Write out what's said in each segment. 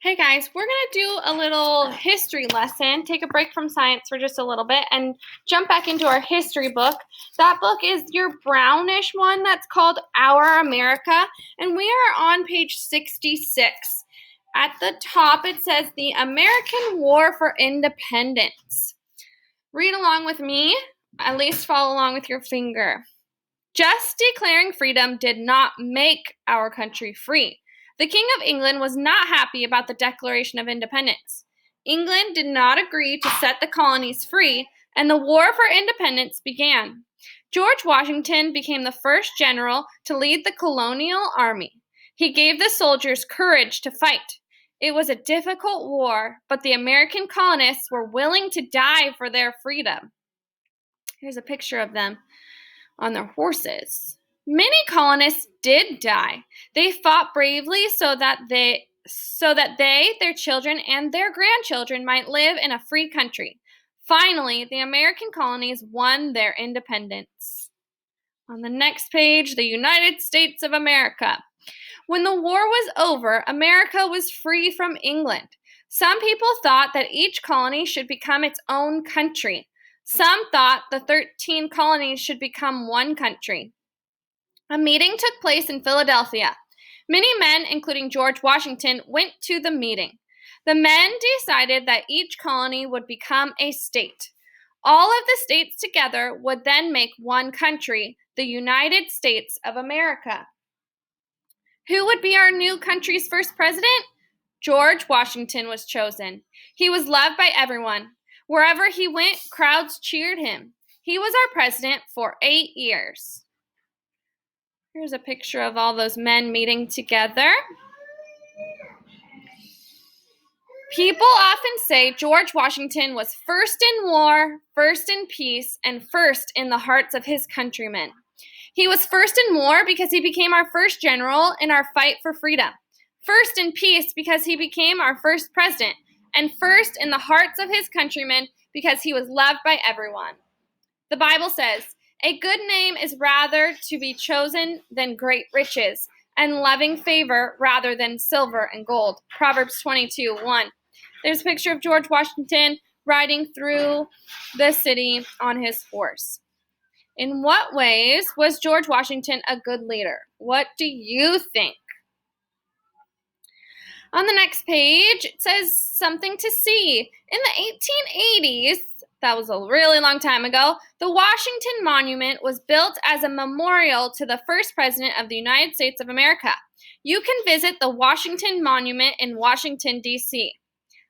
Hey guys, we're going to do a little history lesson, take a break from science for just a little bit, and jump back into our history book. That book is your brownish one that's called Our America, and we are on page 66. At the top, it says the American War for Independence. Read along with me, at least follow along with your finger. Just declaring freedom did not make our country free. The King of England was not happy about the Declaration of Independence. England did not agree to set the colonies free, and the War for Independence began. George Washington became the first general to lead the Colonial Army. He gave the soldiers courage to fight. It was a difficult war, but the American colonists were willing to die for their freedom. Here's a picture of them on their horses. Many colonists did die. They fought bravely so that they, their children, and their grandchildren might live in a free country. Finally, the American colonies won their independence. On the next page, the United States of America. When the war was over, America was free from England. Some people thought that each colony should become its own country. Some thought the 13 colonies should become one country. A meeting took place in Philadelphia. Many men, including George Washington, went to the meeting. The men decided that each colony would become a state. All of the states together would then make one country, the United States of America. Who would be our new country's first president? George Washington was chosen. He was loved by everyone. Wherever he went, crowds cheered him. He was our president for 8 years. Here's a picture of all those men meeting together. People often say George Washington was first in war, first in peace, and first in the hearts of his countrymen. He was first in war because he became our first general in our fight for freedom. First in peace because he became our first president. And first in the hearts of his countrymen because he was loved by everyone. The Bible says, "A good name is rather to be chosen than great riches, and loving favor rather than silver and gold." Proverbs 22:1. There's a picture of George Washington riding through the city on his horse. In what ways was George Washington a good leader? What do you think? On the next page, it says something to see. In the 1880s, that was a really long time ago, the Washington Monument was built as a memorial to the first president of the United States of America. You can visit the Washington Monument in Washington, D.C.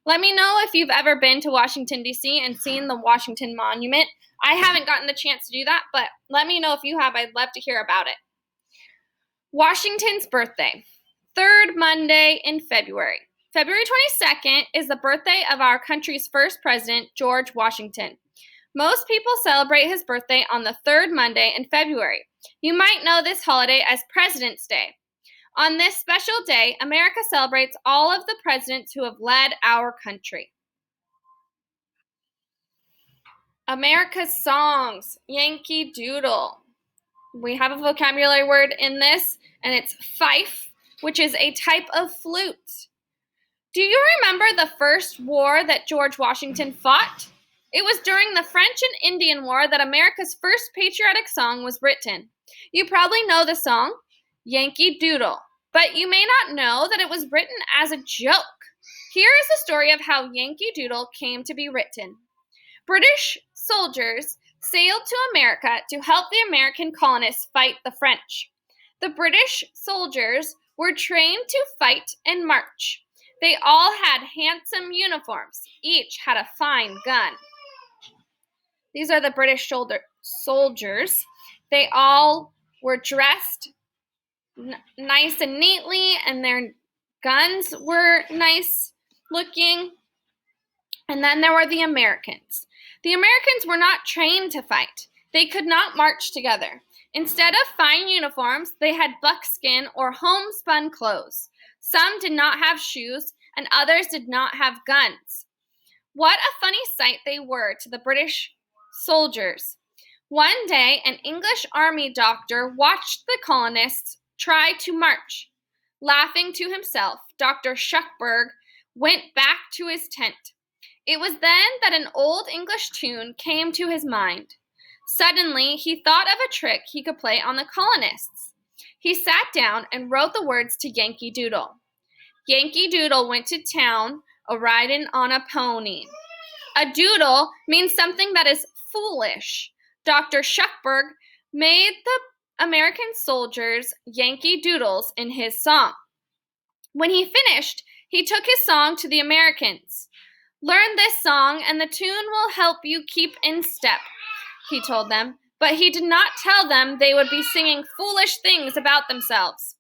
Let me know if you've ever been to Washington, D.C. and seen the Washington Monument. I haven't gotten the chance to do that, but let me know if you have. I'd love to hear about it. Washington's birthday. Third Monday in February. February 22nd is the birthday of our country's first president, George Washington. Most people celebrate his birthday on the third Monday in February. You might know this holiday as President's Day. On this special day, America celebrates all of the presidents who have led our country. America's songs, Yankee Doodle. We have a vocabulary word in this, and it's fife, which is a type of flute. Do you remember the first war that George Washington fought? It was during the French and Indian War that America's first patriotic song was written. You probably know the song, Yankee Doodle, but you may not know that it was written as a joke. Here is the story of how Yankee Doodle came to be written. British soldiers sailed to America to help the American colonists fight the French. The British soldiers were trained to fight and march. They all had handsome uniforms. Each had a fine gun. These are the British soldiers. They all were dressed nice and neatly, and their guns were nice looking. And then there were the Americans. The Americans were not trained to fight. They could not march together. Instead of fine uniforms, they had buckskin or homespun clothes. Some did not have shoes, and others did not have guns. What a funny sight they were to the British soldiers. One day, an English army doctor watched the colonists try to march. Laughing to himself, Dr. Shuckburgh went back to his tent. It was then that an old English tune came to his mind. Suddenly, he thought of a trick he could play on the colonists. He sat down and wrote the words to Yankee Doodle. Yankee Doodle went to town, a-ridin' on a pony. A doodle means something that is foolish. Dr. Shuckburgh made the American soldiers Yankee Doodles in his song. When he finished, he took his song to the Americans. Learn this song and the tune will help you keep in step, he told them, but he did not tell them they would be singing foolish things about themselves.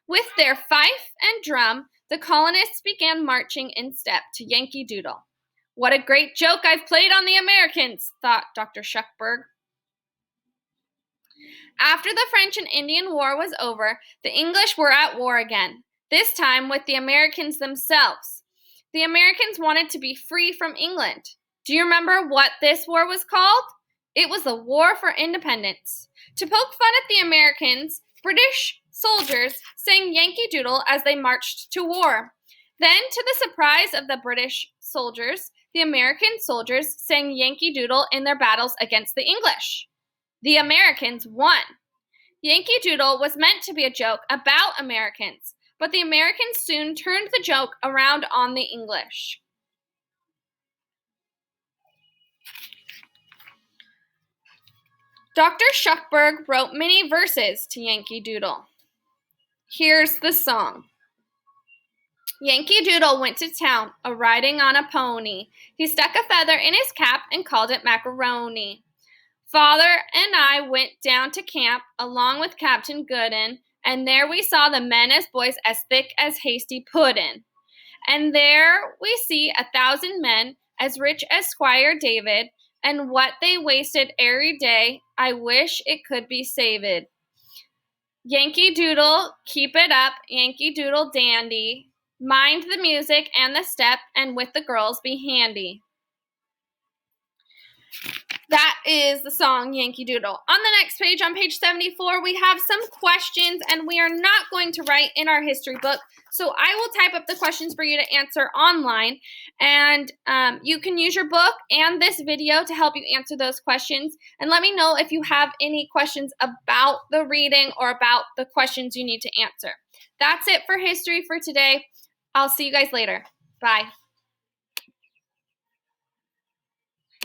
With their fife and drum, the colonists began marching in step to Yankee Doodle. What a great joke I've played on the Americans, thought Dr. Shuckburgh. After the French and Indian War was over, the English were at war again, this time with the Americans themselves. The Americans wanted to be free from England. Do you remember what this war was called? It was the War for Independence. To poke fun at the Americans, British soldiers sang Yankee Doodle as they marched to war. Then, to the surprise of the British soldiers, the American soldiers sang Yankee Doodle in their battles against the English. The Americans won. Yankee Doodle was meant to be a joke about Americans, but the Americans soon turned the joke around on the English. Dr. Shuckburgh wrote many verses to Yankee Doodle. Here's the song. Yankee Doodle went to town, a-riding on a pony. He stuck a feather in his cap and called it macaroni. Father and I went down to camp, along with Captain Gooden, and there we saw the men as boys as thick as hasty puddin'. And there we see 1,000 men, as rich as Squire David, and what they wasted every day, I wish it could be saved. Yankee Doodle, keep it up, Yankee Doodle dandy. Mind the music and the step, and with the girls be handy. That is the song Yankee Doodle. On the next page, on page 74, we have some questions, and we are not going to write in our history book, so I will type up the questions for you to answer online, and you can use your book and this video to help you answer those questions, and let me know if you have any questions about the reading or about the questions you need to answer. That's it for history for today. I'll see you guys later. Bye.